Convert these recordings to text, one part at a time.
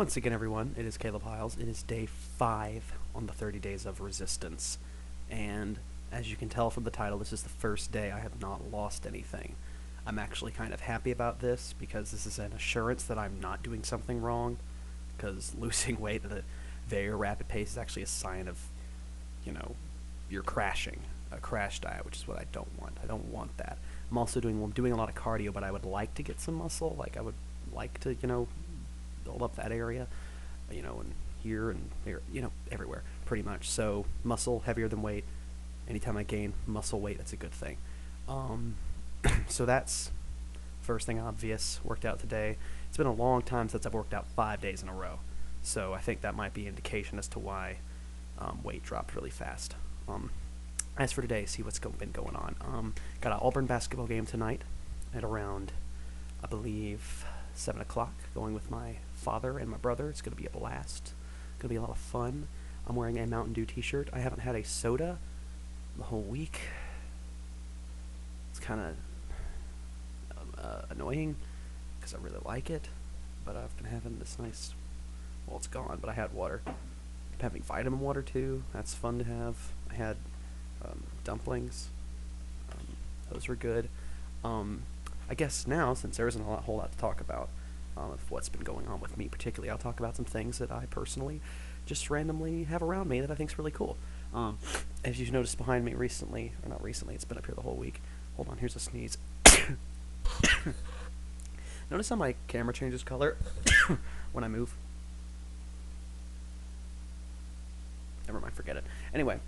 Once again, everyone, it is Caleb Hyles. It is day 5 on the 30 Days of Resistance. And as you can tell from the title, this is the first day I have not lost anything. I'm actually kind of happy about this because this is an assurance that I'm not doing something wrong. Because losing weight at a very rapid pace is actually a sign of, you're crashing. A crash diet, which is what I don't want. I don't want that. I'm doing a lot of cardio, but I would like to get some muscle. Like, I would like to, build up that area, and here and here, everywhere, pretty much. So muscle, heavier than weight. Anytime I gain muscle weight, that's a good thing. So that's first thing obvious. Worked out today. It's been a long time since I've worked out 5 days in a row. So I think that might be indication as to why weight dropped really fast. As for today, see what's been going on. Got an Auburn basketball game tonight at around, I believe, 7 o'clock, going with my father and my brother. It's going to be a blast. Going to be a lot of fun. I'm wearing a Mountain Dew t-shirt. I haven't had a soda the whole week. It's kind of annoying because I really like it, but I've been having this nice, well, it's gone, but I had water. I'm having vitamin water too. That's fun to have. I had dumplings. Those were good. I guess now, since there isn't a whole lot to talk about of what's been going on with me particularly, I'll talk about some things that I personally just randomly have around me that I think is really cool. As you've noticed behind me recently, or not recently, it's been up here the whole week. Hold on, here's a sneeze. Notice how my camera changes color when I move? Never mind, forget it. Anyway,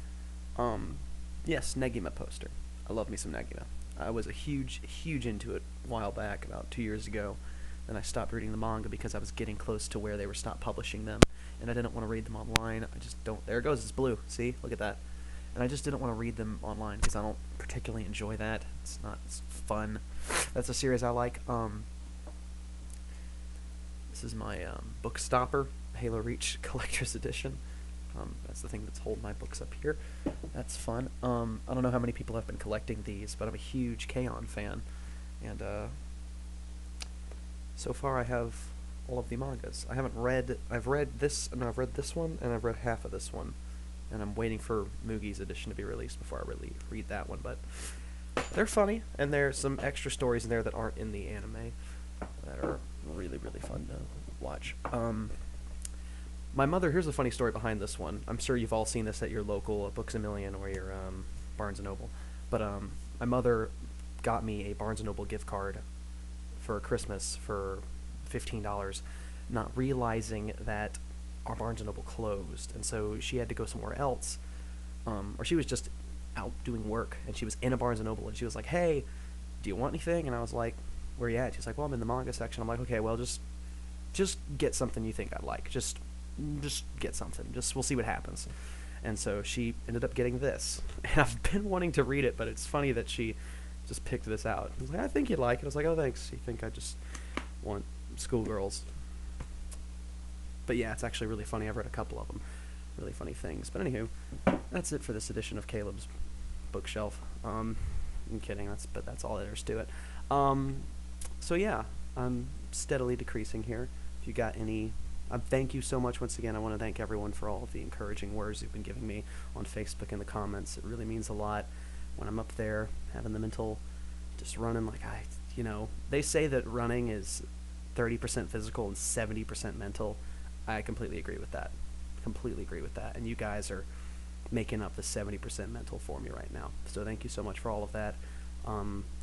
yes, Negima poster. I love me some Negima. I was a huge into it a while back, about 2 years ago. Then I stopped reading the manga because I was getting close to where they were stopped publishing them, and I didn't want to read them online. I just don't. There it goes. It's blue. See? Look at that. And I just didn't want to read them online because I don't particularly enjoy that. It's fun. That's a series I like. This is my book stopper, Halo Reach Collector's Edition. That's the thing that's holding my books up here. That's fun. I don't know how many people have been collecting these, but I'm a huge K-On! Fan. And so far I have all of the mangas. I've read this one, and I've read half of this one. And I'm waiting for Mugi's edition to be released before I really read that one. But they're funny, and there's some extra stories in there that aren't in the anime that are really, really fun to watch. My mother, here's a funny story behind this one. I'm sure you've all seen this at your local Books A Million or your Barnes & Noble. But my mother got me a Barnes & Noble gift card for Christmas for $15, not realizing that our Barnes & Noble closed. And so she had to go somewhere else. Or she was just out doing work, and she was in a Barnes & Noble, and she was like, hey, do you want anything? And I was like, where you at? She's like, well, I'm in the manga section. I'm like, okay, well, just get something you think I'd like. Just get something. We'll see what happens. And so she ended up getting this. And I've been wanting to read it, but it's funny that she just picked this out. I was like, I think you'd like it. I was like, oh, thanks. You think I just want schoolgirls? But yeah, it's actually really funny. I've read a couple of them. Really funny things. But anywho, that's it for this edition of Caleb's Bookshelf. I'm kidding. That's all there is to it. So yeah, I'm steadily decreasing here. If you got any... thank you so much once again. I want to thank everyone for all of the encouraging words you've been giving me on Facebook in the comments. It really means a lot when I'm up there having the mental, just running like they say that running is 30% physical and 70% mental. I completely agree with that. And you guys are making up the 70% mental for me right now. So thank you so much for all of that.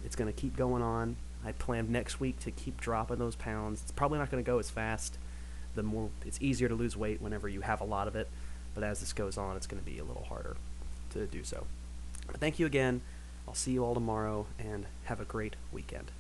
It's going to keep going on. I plan next week to keep dropping those pounds. It's probably not going to go as fast. It's easier to lose weight whenever you have a lot of it, but as this goes on, it's going to be a little harder to do so. But thank you again. I'll see you all tomorrow, and have a great weekend.